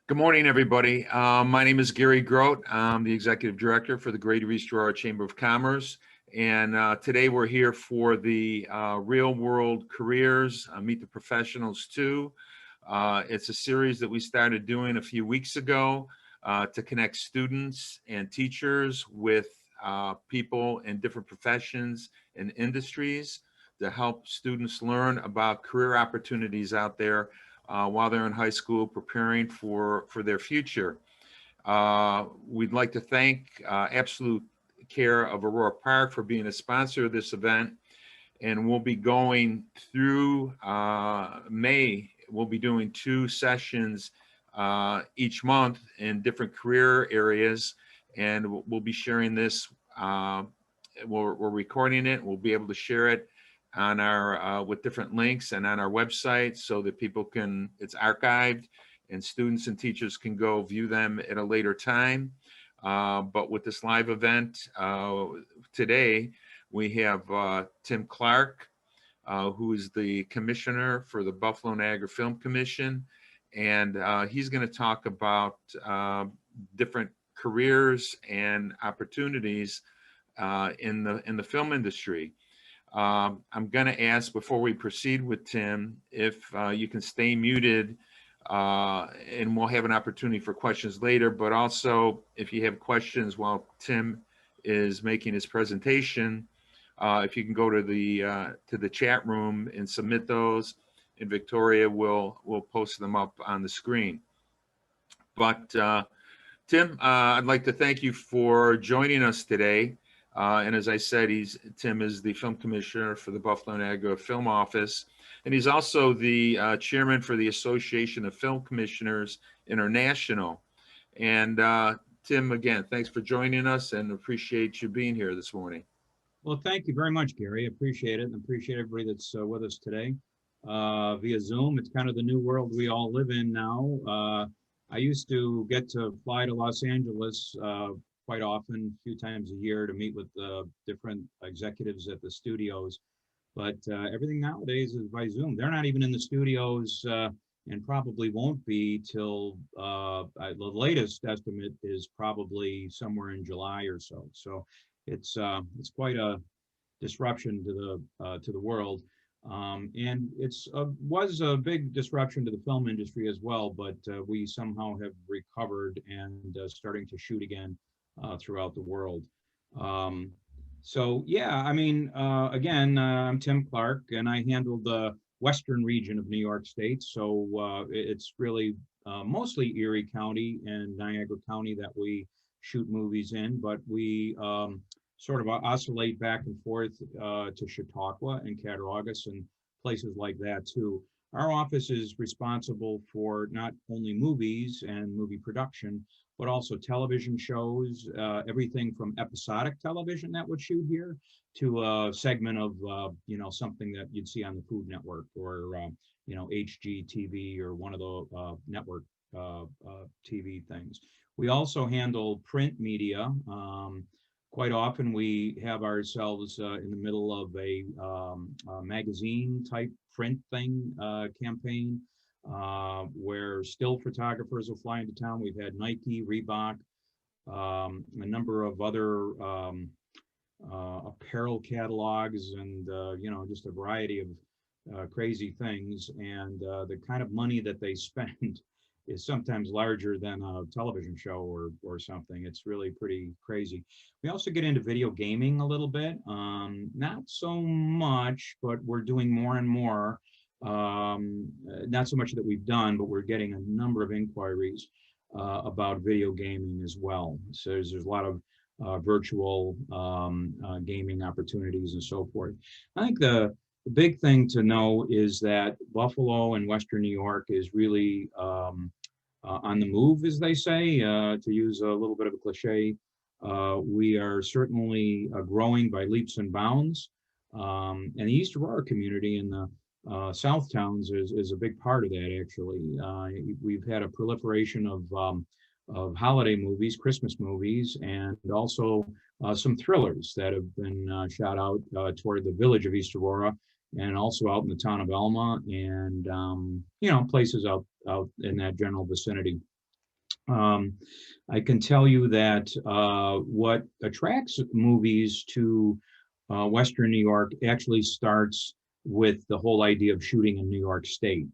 Good morning, everybody. My name is Gary Grote. I'm the Executive Director for the Greater East Aurora Chamber of Commerce. And today we're here for the Real World Careers Meet the Professionals 2. It's a series that we started doing a few weeks ago to connect students and teachers with people in different professions and industries to help students learn about career opportunities out there while they're in high school preparing for their future. We'd like to thank Absolute Care of Aurora Park for being a sponsor of this event. And we'll be going through May. We'll be doing 2 sessions each month in different career areas. And we'll be sharing this. We're recording it. We'll be able to share it on our with different links and on our website so that people can, it's archived and students and teachers can go view them at a later time. But with this live event today, we have Tim Clark, who is the commissioner for the Buffalo Niagara Film Commission. And he's going to talk about different careers and opportunities in the film industry. I'm going to ask, before we proceed with Tim, if you can stay muted, and we'll have an opportunity for questions later, but also if you have questions while Tim is making his presentation, if you can go to the chat room and submit those, and Victoria will post them up on the screen. But Tim, I'd like to thank you for joining us today. And as I said, Tim is the film commissioner for the Buffalo Niagara Film Office, and he's also the chairman for the Association of Film Commissioners International. And Tim, again, thanks for joining us and appreciate you being here this morning. Well, thank you very much, Gary. I appreciate it, and appreciate everybody that's with us today via Zoom. It's kind of the new world we all live in now. I used to get to fly to Los Angeles quite often, a few times a year, to meet with different executives at the studios. But everything nowadays is by Zoom. They're not even in the studios and probably won't be till the latest estimate is probably somewhere in July or so. So it's quite a disruption to the world. And was a big disruption to the film industry as well, but we somehow have recovered and starting to shoot again throughout the world. So yeah, I mean, again, I'm Tim Clark, and I handle the western region of New York State. So it's really mostly Erie County and Niagara County that we shoot movies in, but we sort of oscillate back and forth to Chautauqua and Cattaraugus and places like that too. Our office is responsible for not only movies and movie production, but also television shows, everything from episodic television that would shoot here to a segment of, something that you'd see on the Food Network or, HGTV or one of the network TV things. We also handle print media. Quite often we have ourselves in the middle of a magazine type print thing campaign where still photographers will fly into town. We've had Nike, Reebok, a number of other apparel catalogs and, just a variety of crazy things. And the kind of money that they spend is sometimes larger than a television show or something. It's really pretty crazy. We also get into video gaming a little bit, not so much, but we're doing more and more. Not so much that we've done, but we're getting a number of inquiries about video gaming as well. So there's a lot of virtual gaming opportunities and so forth. I think the big thing to know is that Buffalo and Western New York is really on the move, as they say, to use a little bit of a cliche. We are certainly growing by leaps and bounds. And the East Aurora community and the South Towns is a big part of that, actually. We've had a proliferation of holiday movies, Christmas movies, and also some thrillers that have been shot out toward the village of East Aurora and also out in the town of Elma and, places out in that general vicinity. Um, I can tell you that what attracts movies to Western New York actually starts with the whole idea of shooting in New York State.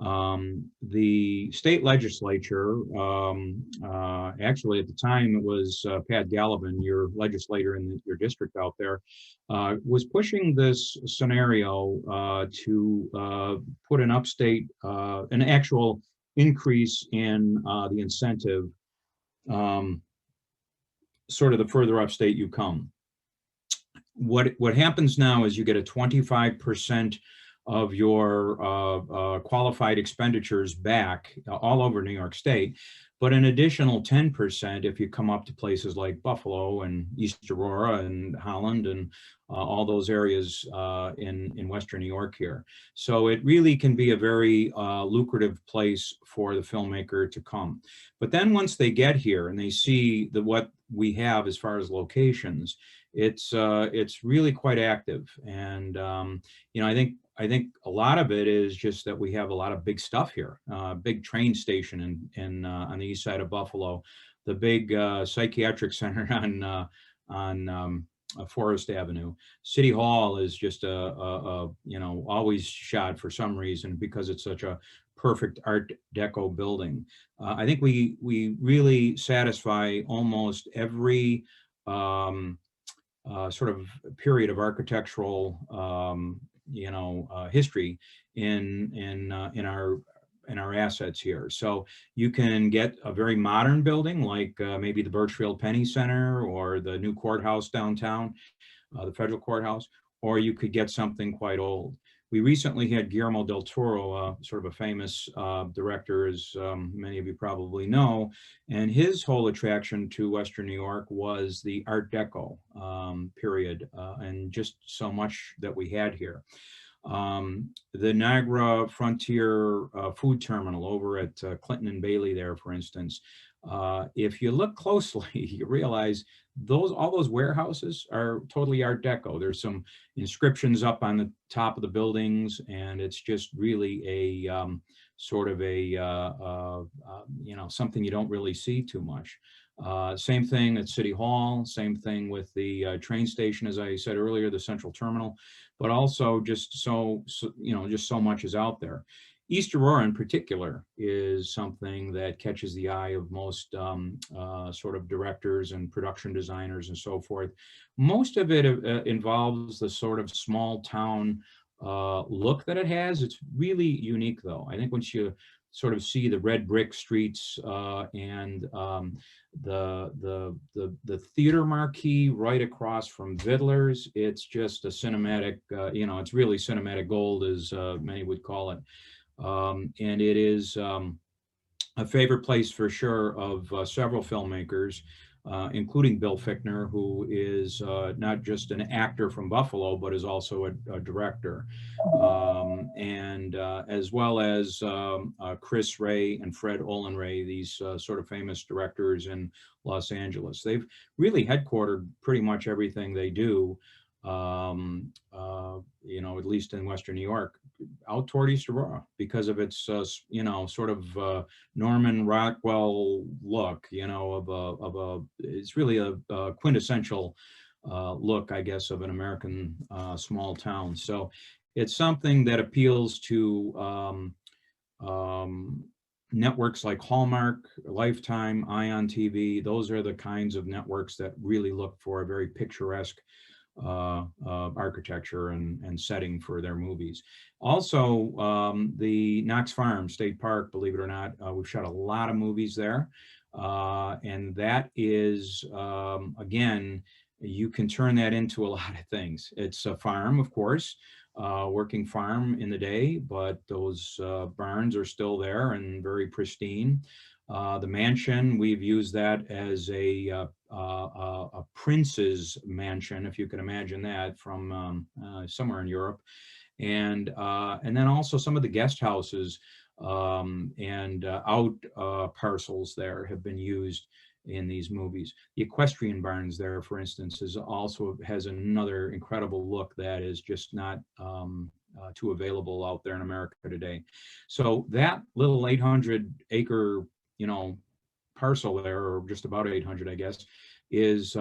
The state legislature, actually at the time it was Pat Gallivan, your legislator in your district out there, was pushing this scenario to put an upstate, an actual increase in the incentive, um, sort of the further upstate you come. What happens now is you get a 25% of your qualified expenditures back all over New York State, but an additional 10% if you come up to places like Buffalo and East Aurora and Holland and all those areas in Western New York here. So it really can be a very lucrative place for the filmmaker to come. But then once they get here and they see what we have as far as locations, it's really quite active. And I think a lot of it is just that we have a lot of big stuff here. Big train station in on the east side of Buffalo, the big psychiatric center on Forest Avenue. City Hall is just always shot for some reason because it's such a perfect Art Deco building. I think we really satisfy almost every sort of period of architectural history in our assets here. So you can get a very modern building like maybe the Birchfield Penny Center or the new courthouse downtown, the federal courthouse, or you could get something quite old. We recently had Guillermo del Toro, sort of a famous director, as many of you probably know, and his whole attraction to Western New York was the Art Deco period, and just so much that we had here. The Niagara Frontier Food Terminal over at Clinton and Bailey there, for instance, if you look closely, you realize all those warehouses are totally Art Deco. There's some inscriptions up on the top of the buildings, and it's just really a sort of a something you don't really see too much. Same thing at City Hall, same thing with the train station, as I said earlier, the central terminal, but also just just so much is out there. East Aurora in particular is something that catches the eye of most sort of directors and production designers and so forth. Most of it involves the sort of small town look that it has. It's really unique though. I think once you sort of see the red brick streets and the theater marquee right across from Vidler's, it's just a cinematic, it's really cinematic gold, as many would call it. And it is a favorite place for sure of several filmmakers, including Bill Fichtner, who is not just an actor from Buffalo, but is also a director, and as well as Chris Ray and Fred Olin Ray, these sort of famous directors in Los Angeles. They've really headquartered pretty much everything they do, at least in Western New York, out toward East Aurora, because of its, sort of Norman Rockwell look, it's really a quintessential look, I guess, of an American small town. So it's something that appeals to networks like Hallmark, Lifetime, Ion TV. Those are the kinds of networks that really look for a very picturesque architecture and setting for their movies. Also, the Knox Farm State Park, believe it or not, we've shot a lot of movies there. And that is, again, you can turn that into a lot of things. It's a farm, of course, working farm in the day, but those barns are still there and very pristine. The mansion, we've used that as a prince's mansion, if you can imagine that, from somewhere in Europe, and then also some of the guest houses and out parcels there have been used in these movies. The equestrian barns there, for instance, has another incredible look that is just not too available out there in America today. So that little 800-acre parcel there, or just about 800, I guess, is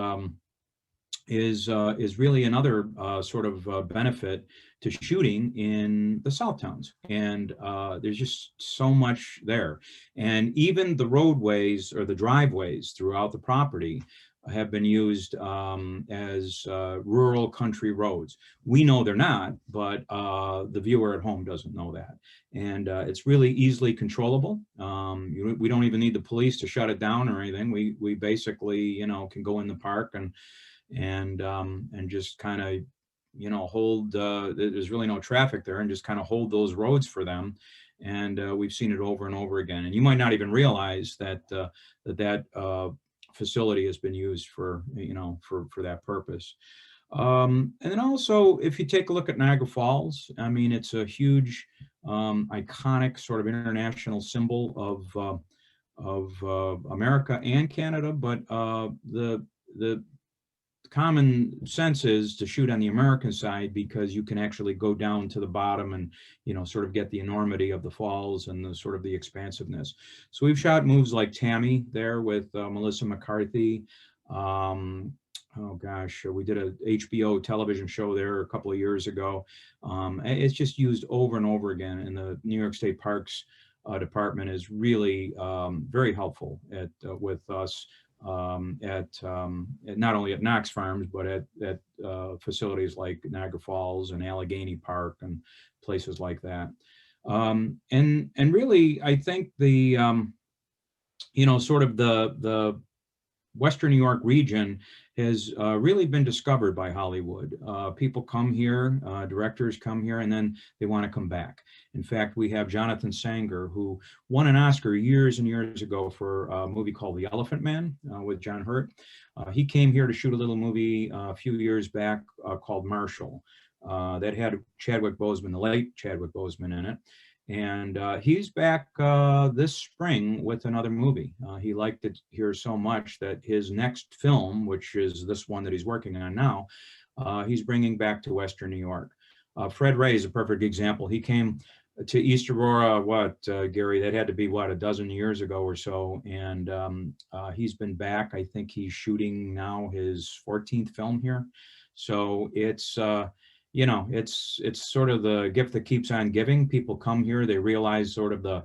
really another sort of benefit to shooting in the South towns. And there's just so much there. And even the roadways or the driveways throughout the property have been used as rural country roads. We know they're not, but the viewer at home doesn't know that. And it's really easily controllable. We don't even need the police to shut it down or anything. We basically, you know, can go in the park and just kind of, you know, hold, there's really no traffic there, and just kind of hold those roads for them. And we've seen it over and over again. And you might not even realize that that facility has been used for, you know, for that purpose. And then also, if you take a look at Niagara Falls, I mean, it's a huge, iconic sort of international symbol of America and Canada, but the common sense is to shoot on the American side, because you can actually go down to the bottom and, you know, sort of get the enormity of the falls and the sort of the expansiveness. So we've shot movies like Tammy there with Melissa McCarthy. Oh gosh, we did a HBO television show there a couple of years ago. It's just used over and over again, and the New York State Parks Department is really very helpful with us. Not only at Knox Farms, but at facilities like Niagara Falls and Allegheny Park and places like that. And really, I think the you know, sort of the Western New York region has really been discovered by Hollywood. People come here, directors come here, and then they want to come back. In fact, we have Jonathan Sanger, who won an Oscar years and years ago for a movie called The Elephant Man with John Hurt. He came here to shoot a little movie a few years back called Marshall that had Chadwick Boseman, the late Chadwick Boseman, in it. And he's back this spring with another movie. He liked it here so much that his next film, which is this one that he's working on now, he's bringing back to Western New York. Fred Ray is a perfect example. He came to East Aurora, Gary, that had to be, a dozen years ago or so. And he's been back. I think he's shooting now his 14th film here. So it's, you know, it's sort of the gift that keeps on giving. People come here, they realize sort of the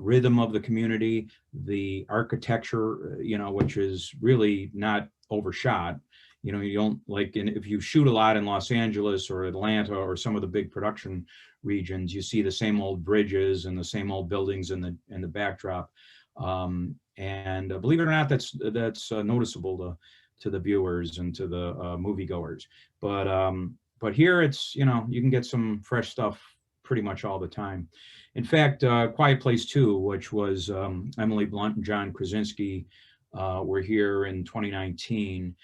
rhythm of the community, the architecture, you know, which is really not overshot. You know, you don't if you shoot a lot in Los Angeles or Atlanta or some of the big production regions, you see the same old bridges and the same old buildings in the backdrop. And believe it or not, that's noticeable to the viewers and to the moviegoers. But here it's, you know, you can get some fresh stuff pretty much all the time. In fact, Quiet Place 2, which was Emily Blunt and John Krasinski were here in 2019.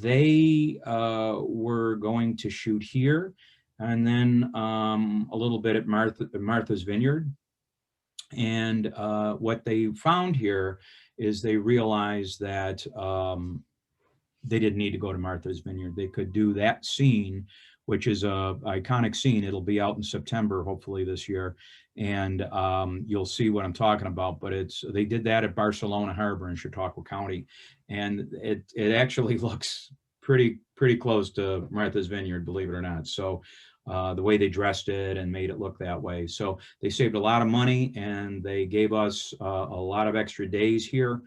They were going to shoot here, and then a little bit at Martha's Vineyard. And what they found here is they realized that they didn't need to go to Martha's Vineyard. They could do that scene, which is a iconic scene. It'll be out in September, hopefully this year. And you'll see what I'm talking about, but they did that at Barcelona Harbor in Chautauqua County. And it actually looks pretty close to Martha's Vineyard, believe it or not. So the way they dressed it and made it look that way. So they saved a lot of money, and they gave us a lot of extra days here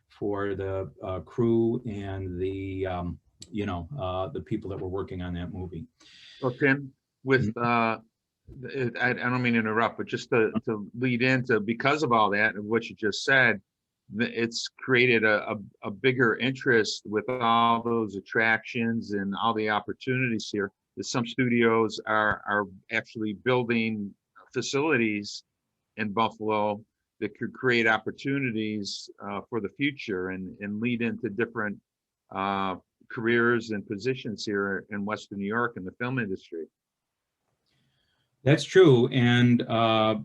for the crew and the the people that were working on that movie. Well, Tim, with I don't mean to interrupt, but just to lead into, because of all that and what you just said, it's created a bigger interest with all those attractions and all the opportunities here. That some studios are actually building facilities in Buffalo that could create opportunities for the future and lead into different careers and positions here in Western New York in the film industry. That's true. And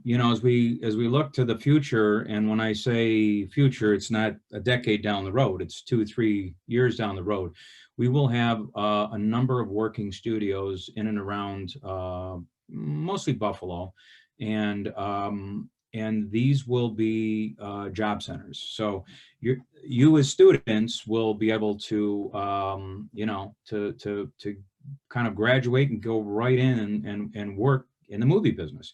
you know, as we look to the future, and when I say future, it's not a decade down the road, it's 2-3 years down the road. We will have a number of working studios in and around mostly Buffalo. And and these will be job centers. So you as students will be able to, you know, to kind of graduate and go right in and work in the movie business.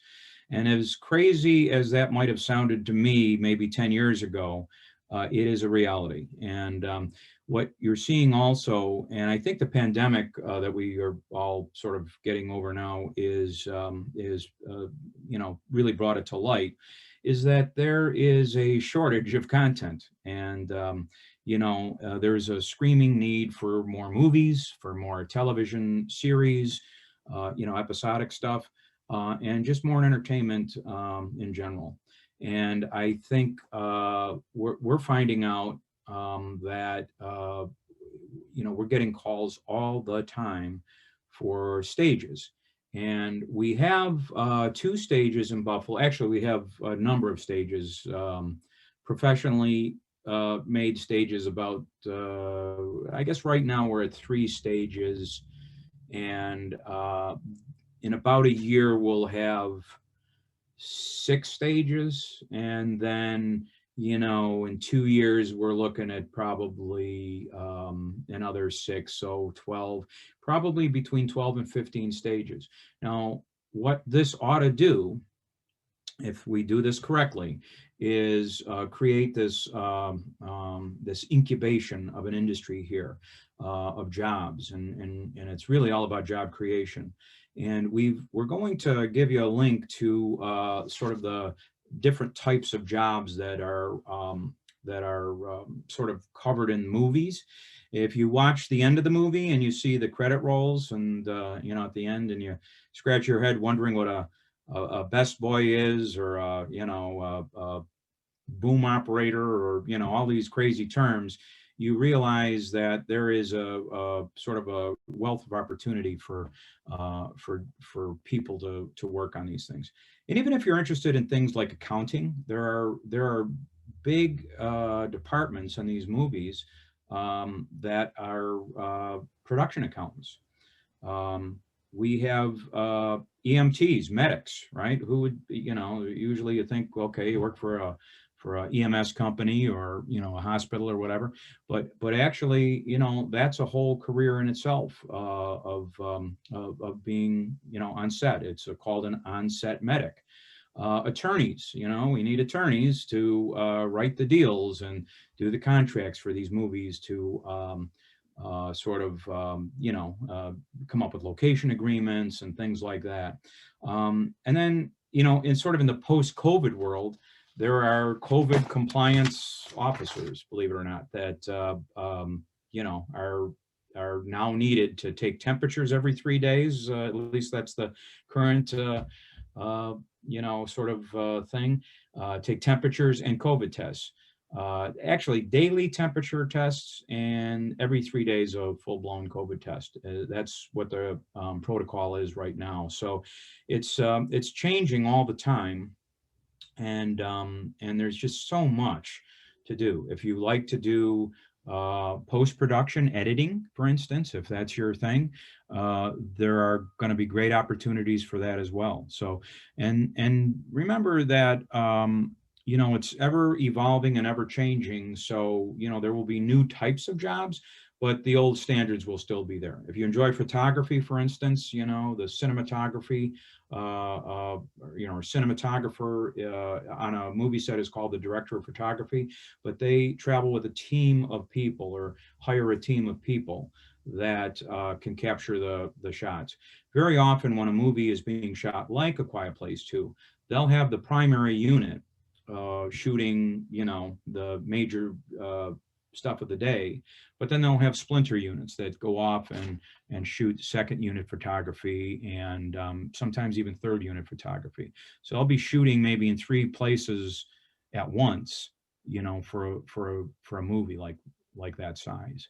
And as crazy as that might have sounded to me maybe 10 years ago, it is a reality. And what you're seeing also, and I think the pandemic that we are all sort of getting over now is you know, really brought it to light, is that there is a shortage of content. And you know, there's a screaming need for more movies, for more television series, you know, episodic stuff, and just more entertainment in general. And I think we're finding out that you know, we're getting calls all the time for stages. And we have two stages in Buffalo. Actually, we have a number of stages, professionally made stages about, I guess right now we're at 3 stages. And in about a year, we'll have 6 stages. And then, you know, in 2 years, we're looking at probably another 6, so 12, probably between 12 and 15 stages. Now, what this ought to do, if we do this correctly, is create this this incubation of an industry here, of jobs, and it's really all about job creation. And we're going to give you a link to sort of the different types of jobs that are sort of covered in movies. If you watch the end of the movie and you see the credit rolls, and you know, at the end, and you scratch your head wondering what a best boy is, or you know, a boom operator, or you know, all these crazy terms, you realize that there is a sort of a wealth of opportunity for people to work on these things. And even if you're interested in things like accounting, there are big departments in these movies that are production accountants. Um, we have EMTs, medics, right? Who would, you know, usually you think, okay, you work for a EMS company, or you know, a hospital or whatever, but actually, you know, that's a whole career in itself, of being, you know, on set. It's called an on-set medic. Attorneys, you know, we need attorneys to write the deals and do the contracts for these movies, to sort of, you know, come up with location agreements and things like that. And then, you know, in sort of in the post-COVID world, there are COVID compliance officers, believe it or not, that, you know, are now needed to take temperatures every 3 days. At least that's the current, you know, sort of thing. Take temperatures and COVID tests. Actually, daily temperature tests, and every 3 days a full-blown COVID test. That's what the protocol is right now. So it's changing all the time, and there's just so much to do. If you like to do post-production editing, for instance, if that's your thing, there are going to be great opportunities for that as well. So, and remember that, you know, it's ever evolving and ever changing. So, you know, there will be new types of jobs, but the old standards will still be there. If you enjoy photography, for instance, you know, the cinematography, you know, or cinematographer on a movie set is called the director of photography, but they travel with a team of people, or hire a team of people that can capture the shots. Very often when a movie is being shot, like A Quiet Place 2, they'll have the primary unit shooting, you know, the major stuff of the day, but then they'll have splinter units that go off and shoot second unit photography, and sometimes even third unit photography. So I'll be shooting maybe in 3 places at once, you know, for a movie like that size.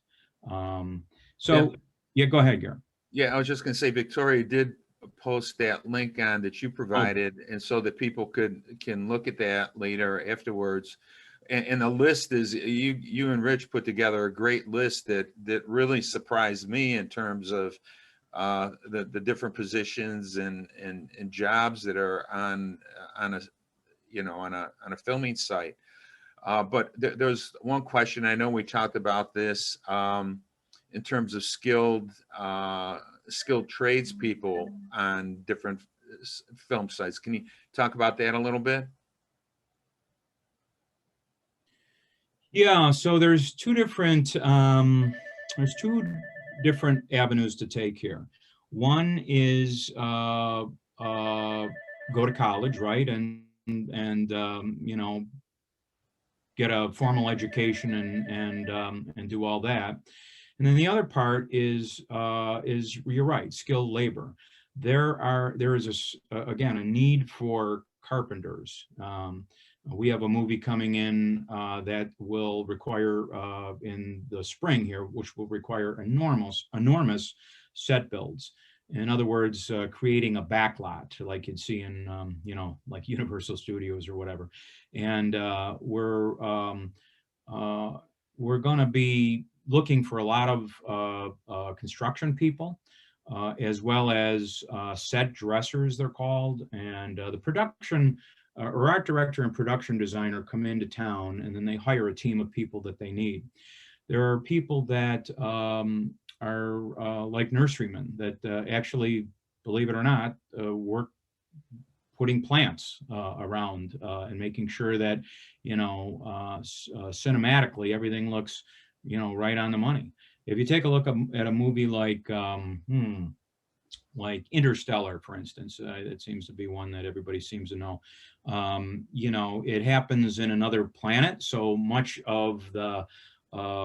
So yeah, go ahead, Gary. Yeah, I was just going to say, Victoria did post that link on that you Oh, provided, and so that people can look at that later afterwards. And the list is, you and Rich put together a great list that really surprised me in terms of the different positions and jobs that are on a, on a filming site. But there's one question. I know we talked about this in terms of skilled tradespeople on different film sites. Can you talk about that a little bit? Yeah, so there's two different avenues to take here. One is go to college, right, and get a formal education and do all that. And then the other part is you're right, skilled labor. There is again a need for carpenters. We have a movie coming in that will require in the spring here, which will require enormous set builds. In other words, creating a backlot like you'd see in like Universal Studios or whatever. And we're going to be looking for a lot of construction people, as well as set dressers, they're called, and the production or art director and production designer come into town, and then they hire a team of people that they need. There are people that are like nurserymen that actually, believe it or not, work putting plants around and making sure that, cinematically everything looks, right on the money. If you take a look at a movie like Interstellar, for instance, it seems to be one that everybody seems to know. It happens in another planet, so much of the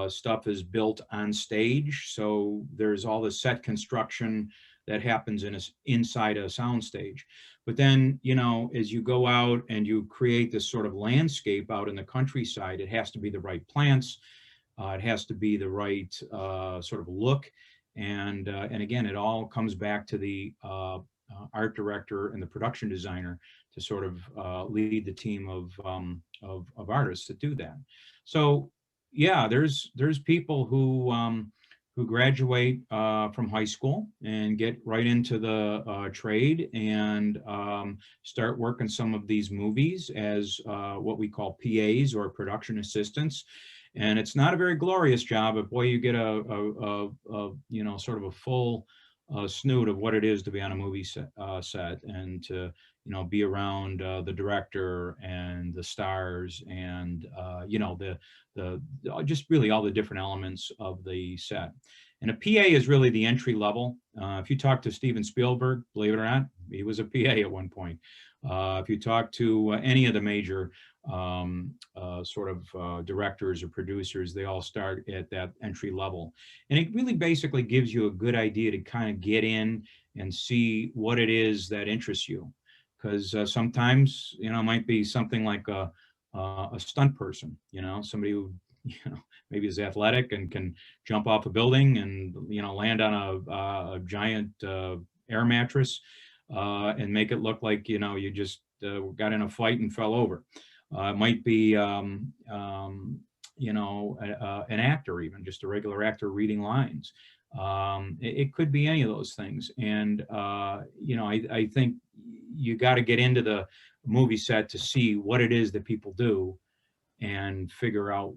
stuff is built on stage. So there's all the set construction that happens inside a sound stage. But then, as you go out and you create this sort of landscape out in the countryside, it has to be the right plants. It has to be the right sort of look. And again, it all comes back to the art director and the production designer to sort of lead the team of artists that do that. So yeah, there's people who graduate from high school and get right into the trade and start working some of these movies as what we call PAs or production assistants. And it's not a very glorious job, but boy, you get a sort of a full snoot of what it is to be on a movie set and to be around the director and the stars and the just really all the different elements of the set. And a PA is really the entry level. If you talk to Steven Spielberg, believe it or not, he was a PA at one point. If you talk to any of the major directors or producers, they all start at that entry level. And it really basically gives you a good idea to kind of get in and see what it is that interests you. Because sometimes, it might be something like a stunt person, somebody who, maybe is athletic and can jump off a building and, land on a giant air mattress and make it look like, you just got in a fight and fell over. It might be, an actor, even just a regular actor reading lines. It could be any of those things. And, I think you got to get into the movie set to see what it is that people do and figure out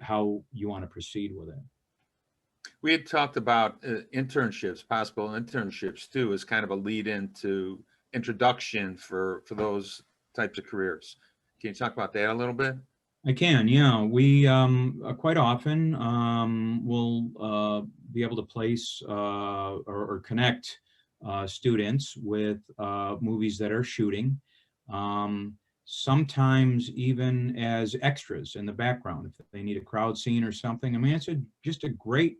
how you want to proceed with it. We had talked about internships, possible internships too, as kind of a lead into introduction for those types of careers. Can you talk about that a little bit? I can, yeah. We quite often will be able to place or connect students with movies that are shooting, sometimes even as extras in the background if they need a crowd scene or something. I mean, it's just a great,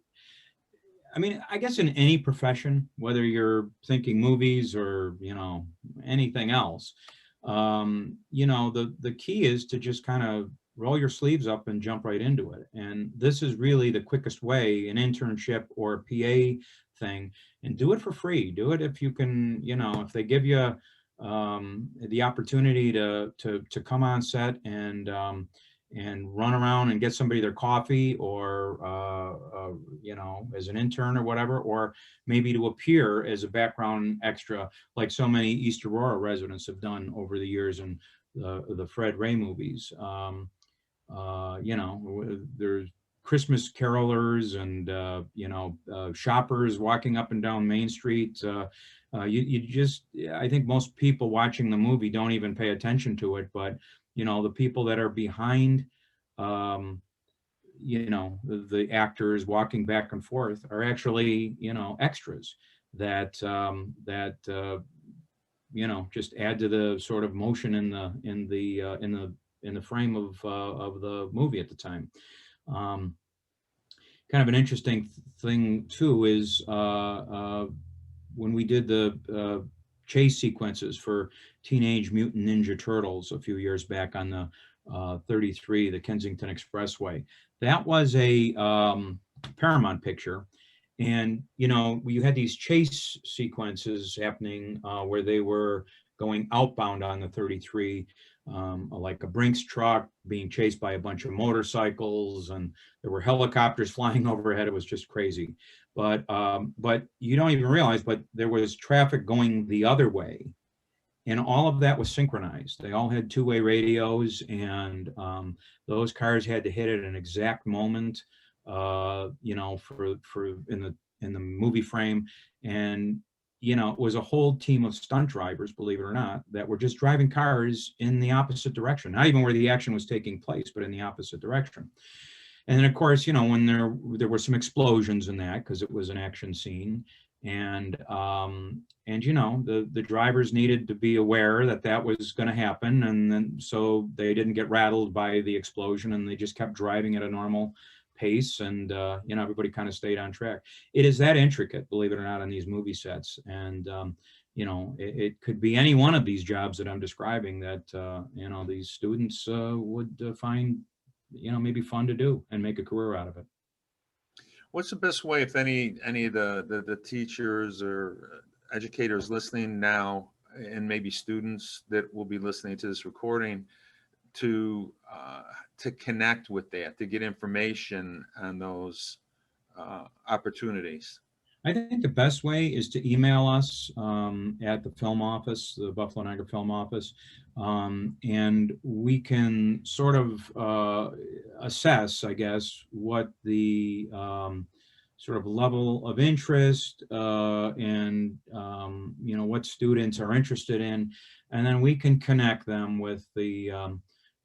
I guess in any profession, whether you're thinking movies or, anything else, the key is to just kind of roll your sleeves up and jump right into it. And this is really the quickest way, an internship or a PA thing, and do it for free. Do it if you can, if they give you the opportunity to come on set and run around and get somebody their coffee or, as an intern or whatever, or maybe to appear as a background extra, like so many East Aurora residents have done over the years. And the Fred Ray movies. There's Christmas carolers and shoppers walking up and down Main Street. You just, I think most people watching the movie don't even pay attention to it, but the people that are behind, the actors walking back and forth are actually extras that just add to the sort of motion in the frame of the movie at the time. Kind of an interesting thing too is when we did the chase sequences for Teenage Mutant Ninja Turtles a few years back on the 33, the Kensington Expressway. That was a Paramount picture. And, you had these chase sequences happening where they were going outbound on the 33, like a Brinks truck being chased by a bunch of motorcycles, and there were helicopters flying overhead. It was just crazy. But you don't even realize, but there was traffic going the other way. And all of that was synchronized. They all had two-way radios, and those cars had to hit at an exact moment, for in the movie frame. And it was a whole team of stunt drivers, believe it or not, that were just driving cars in the opposite direction, not even where the action was taking place, but in the opposite direction. And then, of course, when there were some explosions in that, because it was an action scene, and the drivers needed to be aware that that was going to happen, and then so they didn't get rattled by the explosion, and they just kept driving at a normal pace, and everybody kind of stayed on track. It is that intricate, believe it or not, on these movie sets, and it could be any one of these jobs that I'm describing that these students would find maybe fun to do and make a career out of it. What's the best way, if any of the teachers or educators listening now, and maybe students that will be listening to this recording, to connect with that, to get information on those opportunities? I think the best way is to email us at the film office, the Buffalo Niagara Film Office, and we can sort of assess, I guess, what the sort of level of interest and what students are interested in, and then we can connect them with the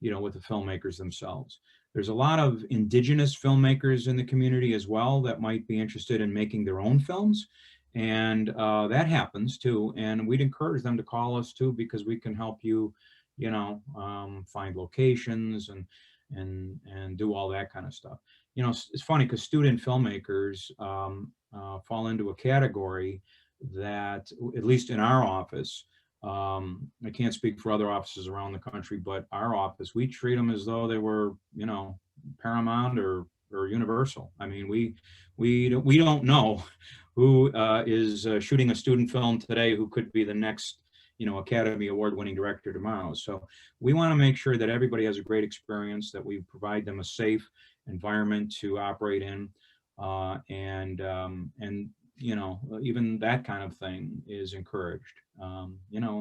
with the filmmakers themselves. There's a lot of indigenous filmmakers in the community as well that might be interested in making their own films. And that happens too. And we'd encourage them to call us too, because we can help you, find locations and do all that kind of stuff. It's funny because student filmmakers fall into a category that, at least in our office, I can't speak for other offices around the country, but our office, we treat them as though they were, Paramount or Universal. I mean, we don't know who is shooting a student film today who could be the next, Academy Award-winning director tomorrow. So we want to make sure that everybody has a great experience, that we provide them a safe environment to operate in, and even that kind of thing is encouraged.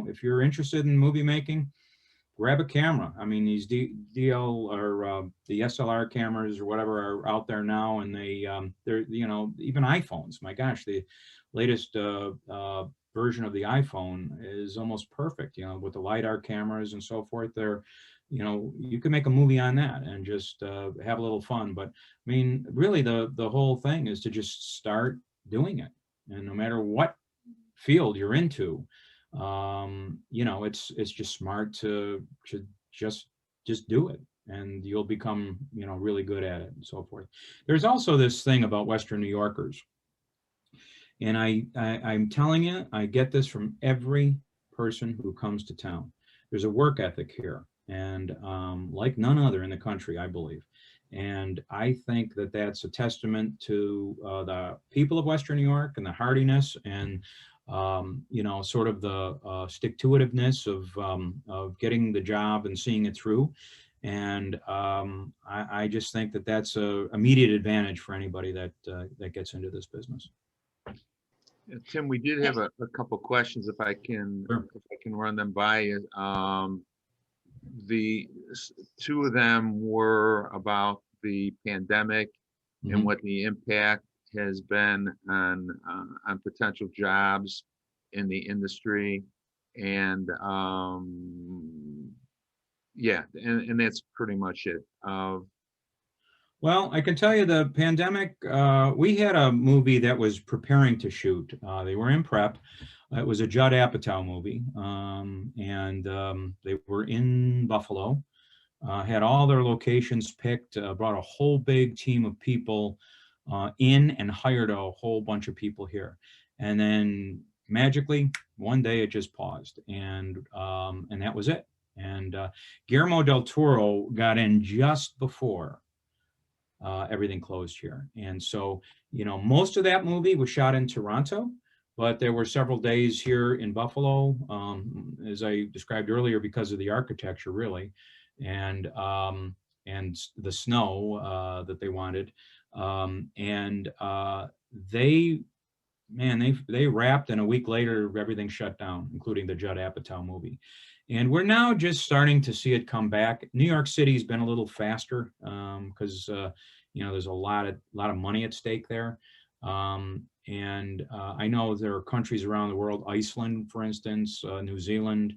If you're interested in movie making, grab a camera. I mean, these DL or the SLR cameras or whatever are out there now, and they're even iPhones. My gosh, the latest version of the iPhone is almost perfect. With the LiDAR cameras and so forth. They're you can make a movie on that and just have a little fun. But I mean, really, the whole thing is to just start doing it, and no matter what field you're into, it's just smart to just do it, and you'll become really good at it and so forth. There's also this thing about Western New Yorkers, and I'm telling you, I get this from every person who comes to town. There's a work ethic here, and like none other in the country, I believe. And I think that that's a testament to the people of Western New York and the hardiness and sort of the stick-to-itiveness of getting the job and seeing it through. And I just think that that's a immediate advantage for anybody that gets into this business. Tim, we did have a couple questions, if I can Sure. run them by you. the two of them were about the pandemic and Mhm. what the impact has been on potential jobs in the industry. And yeah, and that's pretty much it. Well, I can tell you the pandemic, we had a movie that was preparing to shoot. They were in prep. It was a Judd Apatow movie, and they were in Buffalo, had all their locations picked, brought a whole big team of people in and hired a whole bunch of people here. And then magically, one day it just paused, and that was it. And Guillermo del Toro got in just before everything closed here. And so, most of that movie was shot in Toronto, but there were several days here in Buffalo, as I described earlier, because of the architecture, really, and and the snow that they wanted, and they. Man, they wrapped, and a week later, everything shut down, including the Judd Apatow movie. And we're now just starting to see it come back. New York City's been a little faster because there's a lot of money at stake there. And I know there are countries around the world, Iceland, for instance, New Zealand,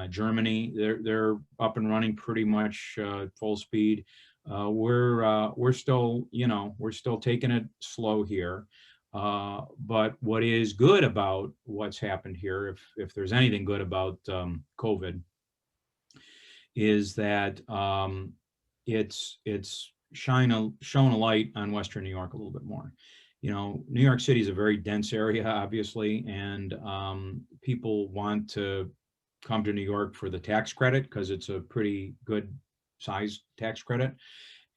Germany. They're up and running pretty much full speed. We're still we're still taking it slow here. But what is good about what's happened here, if there's anything good about COVID, is that it's shown a light on Western New York a little bit more. New York City is a very dense area, obviously, and people want to come to New York for the tax credit because it's a pretty good size tax credit.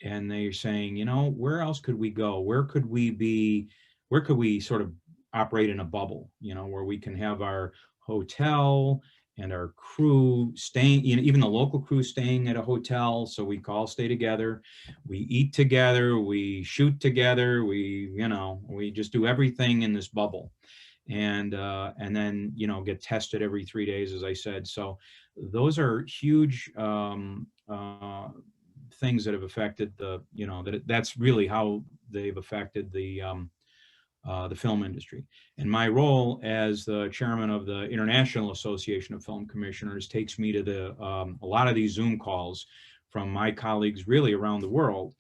And they're saying, where else could we go? Where could we sort of operate in a bubble, where we can have our hotel and our crew staying, even the local crew staying at a hotel. So we all stay together, we eat together, we shoot together, we just do everything in this bubble. And then, get tested every 3 days, as I said. So those are huge things that have affected that's really how they've affected the film industry. And my role as the chairman of the International Association of Film Commissioners takes me to a lot of these Zoom calls from my colleagues really around the world,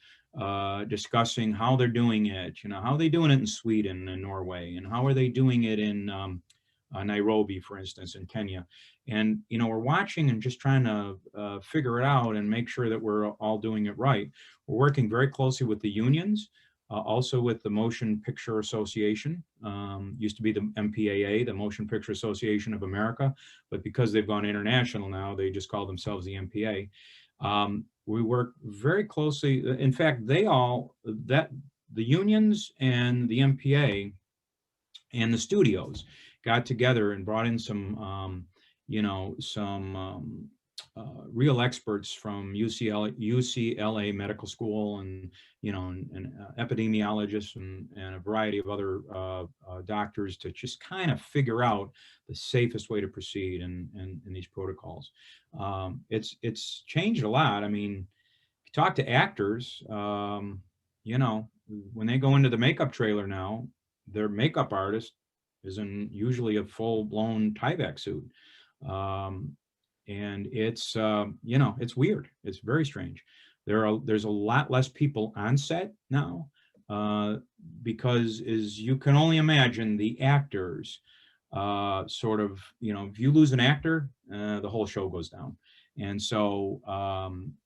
discussing how they're doing it, how are they doing it in Sweden and Norway, and how are they doing it in Nairobi, for instance, in Kenya. And, we're watching and just trying to figure it out and make sure that we're all doing it right. We're working very closely with the unions, also with the Motion Picture Association, used to be the MPAA, the Motion Picture Association of America, but because they've gone international now, they just call themselves the MPA. We work very closely. In fact, the unions and the MPA and the studios got together and brought in some real experts from UCLA Medical School, and epidemiologists, and a variety of other doctors, to just kind of figure out the safest way to proceed in these protocols. It's changed a lot. I mean, if you talk to actors, when they go into the makeup trailer now, their makeup artist is in usually a full-blown Tyvek suit. And it's weird. It's very strange. There's a lot less people on set now, because, as you can only imagine, the actors sort of, if you lose an actor, the whole show goes down. And so,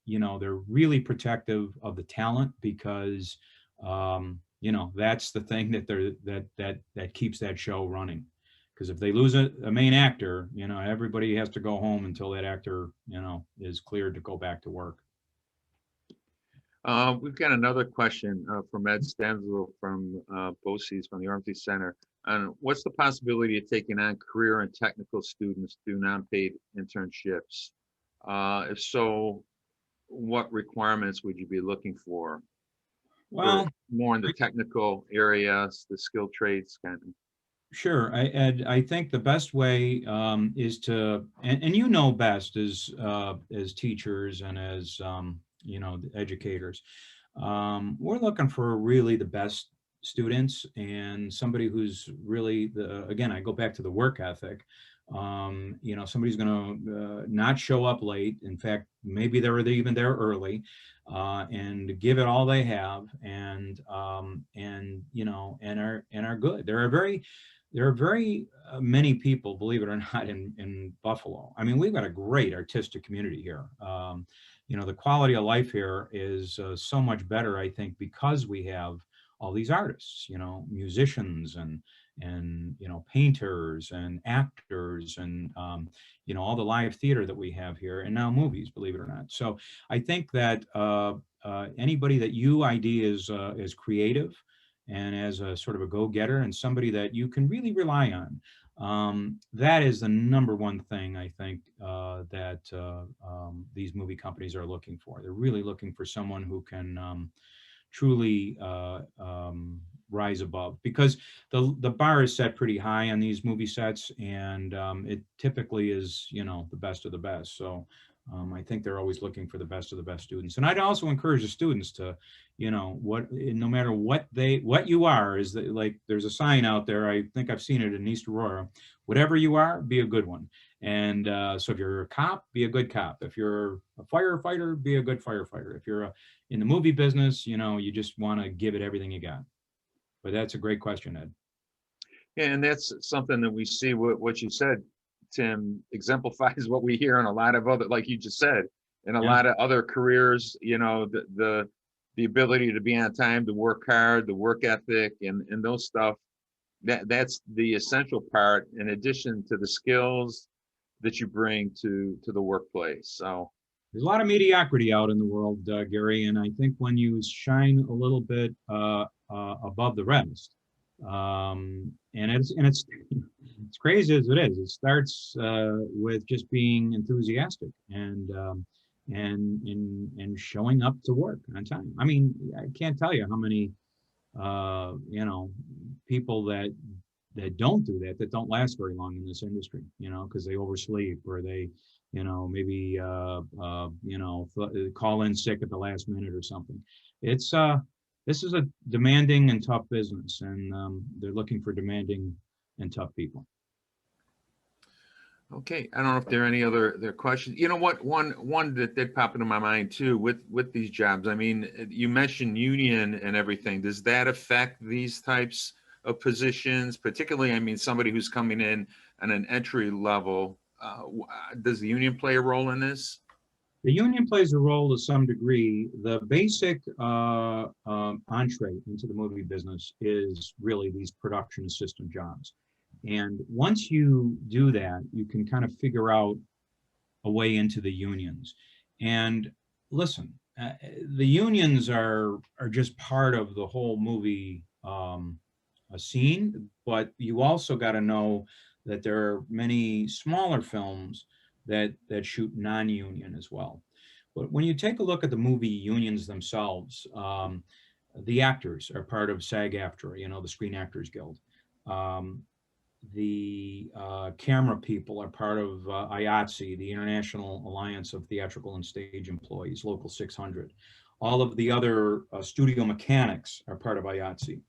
they're really protective of the talent, because, that's the thing that keeps that show running. Because if they lose a main actor, everybody has to go home until that actor, is cleared to go back to work. We've got another question from Ed Stanzel from BOCES, from the Armsy Center. What's the possibility of taking on career and technical students through non-paid internships? If so, what requirements would you be looking for? Well, More in the technical areas, the skilled trades kind of? Sure. Ed, I think the best way is to, and you know best as teachers and as educators. We're looking for really the best students and somebody who's really again, I go back to the work ethic. Somebody's going to not show up late. In fact, maybe they were even there early, and give it all they have, and are good. There are very many people, believe it or not, in Buffalo. I mean, we've got a great artistic community here. The quality of life here is so much better, I think, because we have all these artists, musicians and painters and actors and all the live theater that we have here, and now movies, believe it or not. So I think that anybody that you ID is creative and as a sort of a go-getter and somebody that you can really rely on. That is the number one thing I think that these movie companies are looking for. They're really looking for someone who can truly rise above, because the bar is set pretty high on these movie sets, and it typically is the best of the best. So I think they're always looking for the best of the best students. And I'd also encourage the students to, no matter what you are, is that, like, there's a sign out there, I think I've seen it in East Aurora: whatever you are, be a good one. And so if you're a cop, be a good cop. If you're a firefighter, be a good firefighter. If you're in the movie business, you just want to give it everything you got. But that's a great question, Ed. Yeah, and that's something that we see. What you said, Tim, exemplifies what we hear in a lot of other, like you just said, in a Yeah. lot of other careers. The ability to be on time, to work hard, the work ethic, and those stuff. That's the essential part, in addition to the skills that you bring to the workplace. So There's a lot of mediocrity out in the world, Gary, and I think when you shine a little bit above the rest, and it's it's crazy as it is. It starts with just being enthusiastic and showing up to work on time. I mean, I can't tell you how many people that don't do that don't last very long in this industry, because they oversleep, or they maybe call in sick at the last minute or something. It's this is a demanding and tough business, and they're looking for demanding and tough people. okay, I don't know if there are any other questions. You know what? One that did pop into my mind too, with these jobs. I mean, you mentioned union and everything. Does that affect these types of positions, particularly? I mean, somebody who's coming in at an entry level. Does the union play a role in this? The union plays a role to some degree. The basic entree into the movie business is really these production assistant jobs. And once you do that, you can kind of figure out a way into the unions. And listen, the unions are just part of the whole movie scene, but you also got to know that there are many smaller films that shoot non-union as well. But when you take a look at the movie unions themselves, the actors are part of SAG-AFTRA, the Screen Actors Guild. The camera people are part of IATSE, the International Alliance of Theatrical and Stage Employees, Local 600. All of the other studio mechanics are part of IATSE.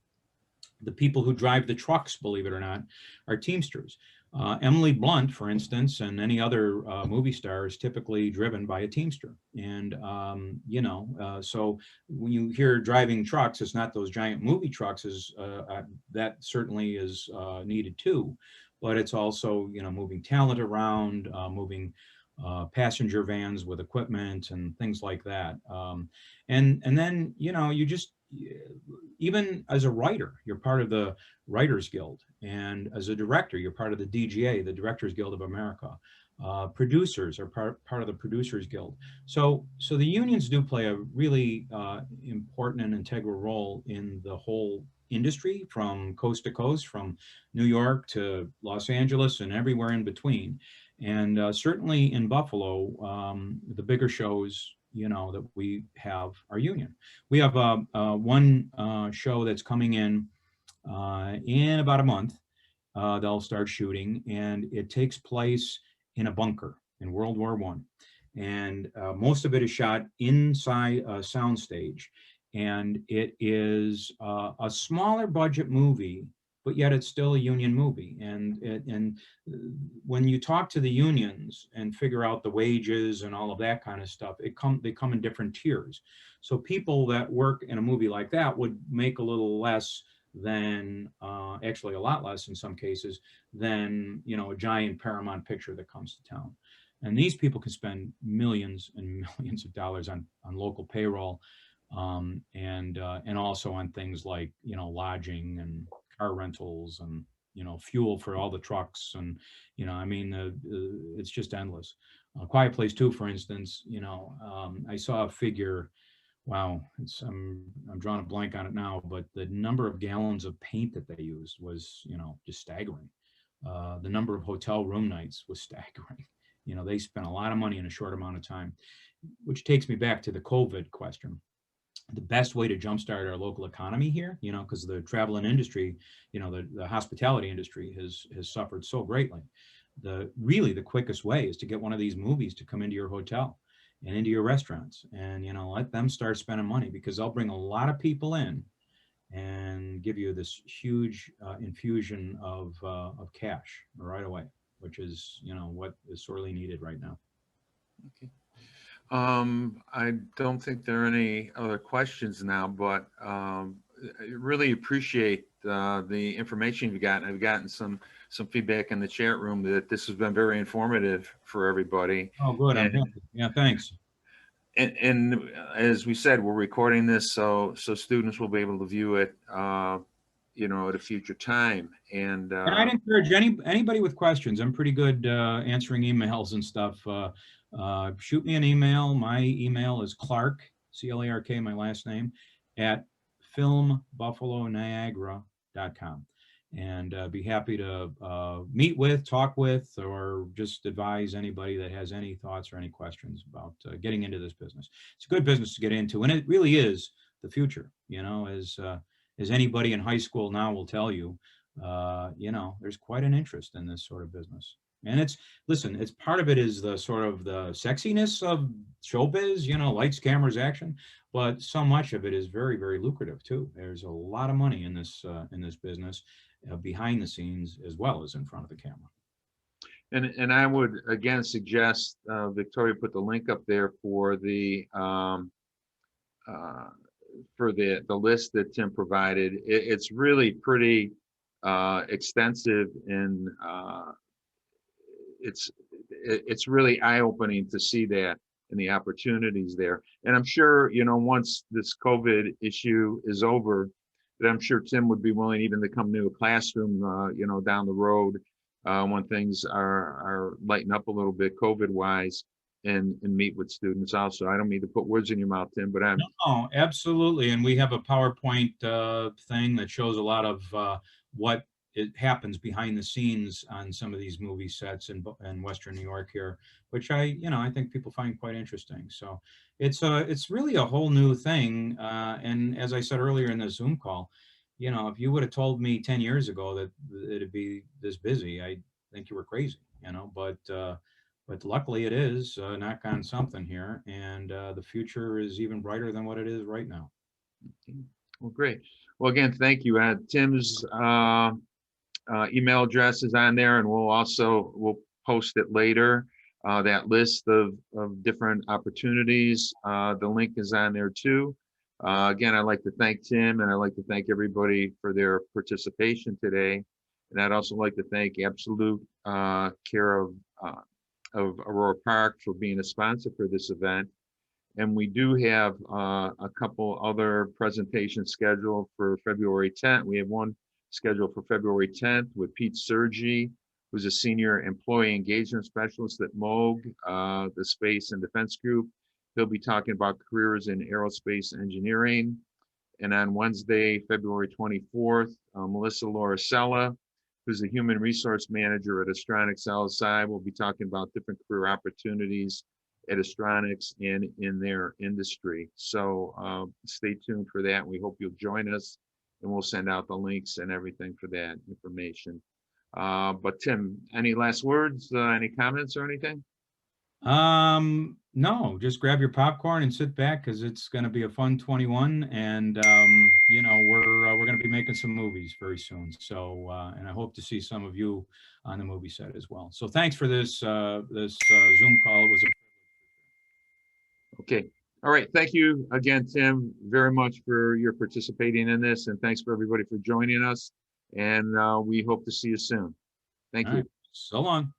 The people who drive the trucks, believe it or not, are Teamsters. Emily Blunt, for instance, and any other movie star is typically driven by a Teamster. And, so when you hear driving trucks, it's not those giant movie trucks, that certainly is needed too, but it's also, moving talent around, moving passenger vans with equipment and things like that. And then, you just, even as a writer, you're part of the Writers Guild, and as a director, you're part of the DGA, the Directors Guild of America. Producers are part of the Producers Guild. So the unions do play a really important and integral role in the whole industry, from coast to coast, from New York to Los Angeles and everywhere in between. And certainly in Buffalo, the bigger shows that we have are union. We have one show that's coming in about a month, they'll start shooting, and it takes place in a bunker in World War One, and most of it is shot inside a soundstage, and it is a smaller budget movie, but yet it's still a union movie. And when you talk to the unions and figure out the wages and all of that kind of stuff, they come in different tiers. So people that work in a movie like that would make a little less than actually a lot less in some cases than a giant Paramount picture that comes to town. And these people can spend millions and millions of dollars on local payroll, and also on things like lodging and car rentals and fuel for all the trucks, and I mean it's just endless. Quiet Place 2, for instance, I saw a figure. Wow, I'm drawing a blank on it now, but the number of gallons of paint that they used was, just staggering. The number of hotel room nights was staggering. They spent a lot of money in a short amount of time, which takes me back to the COVID question. The best way to jumpstart our local economy here, because the traveling industry, the hospitality industry has suffered so greatly. The quickest way is to get one of these movies to come into your hotel and into your restaurants, and let them start spending money, because they'll bring a lot of people in and give you this huge infusion of cash right away, which is what is sorely needed right now. Okay. I don't think there are any other questions now, but I really appreciate the information you've gotten. I've gotten some feedback in the chat room that this has been very informative for everybody. Oh, good. I'm And happy. Yeah, thanks. and as we said, we're recording this so students will be able to view it, at a future time. And And I'd encourage anybody with questions. I'm pretty good answering emails and stuff. Shoot me an email. My email is Clark, C-L-A-R-K, my last name, at filmbuffaloniagara.com. And be happy to meet with, talk with, or just advise anybody that has any thoughts or any questions about getting into this business. It's a good business to get into, and it really is the future. As anybody in high school now will tell you, there's quite an interest in this sort of business. And it's part of it is the sort of the sexiness of showbiz, lights, cameras, action, but so much of it is very, very lucrative too. There's a lot of money in this business, behind the scenes as well as in front of the camera. and I would again suggest Victoria put the link up there for the list that Tim provided. It's really pretty extensive, and it's really eye-opening to see that and the opportunities there. And I'm sure, once this COVID issue is over, that I'm sure Tim would be willing even to come to a classroom, down the road when things are lighting up a little bit COVID-wise, and meet with students also. I don't mean to put words in your mouth, Tim, but No, absolutely. And we have a PowerPoint thing that shows a lot of what it happens behind the scenes on some of these movie sets in Western New York here, which I think people find quite interesting. So it's really a whole new thing. And as I said earlier in the Zoom call, if you would have told me 10 years ago that it'd be this busy, I think you were crazy, but luckily it is. Knock on something here, and the future is even brighter than what it is right now. well, great. Well, again, thank you. Tim's email address is on there, and we'll post it later. That list of different opportunities. The link is on there too. Again, I'd like to thank Tim, and I'd like to thank everybody for their participation today. And I'd also like to thank Absolute Care of Aurora Park for being a sponsor for this event. And we do have a couple other presentations scheduled for February 10th. We have one scheduled for February 10th with Pete Sergi, who's a senior employee engagement specialist at MOG, the Space and Defense Group. He'll be talking about careers in aerospace engineering. And on Wednesday, February 24th, Melissa Lauricella, who's the human resource manager at Astronics LSI, will be talking about different career opportunities at Astronics and in their industry. So stay tuned for that. We hope you'll join us, and we'll send out the links and everything for that information. But Tim, any last words, any comments or anything? No, just grab your popcorn and sit back because it's going to be a fun 21, and we're going to be making some movies very soon. So, and I hope to see some of you on the movie set as well. So, thanks for this Zoom call. It was a Okay. All right. Thank you again, Tim, very much for your participating in this, and thanks for everybody for joining us. And we hope to see you soon. Thank all you. right. So long.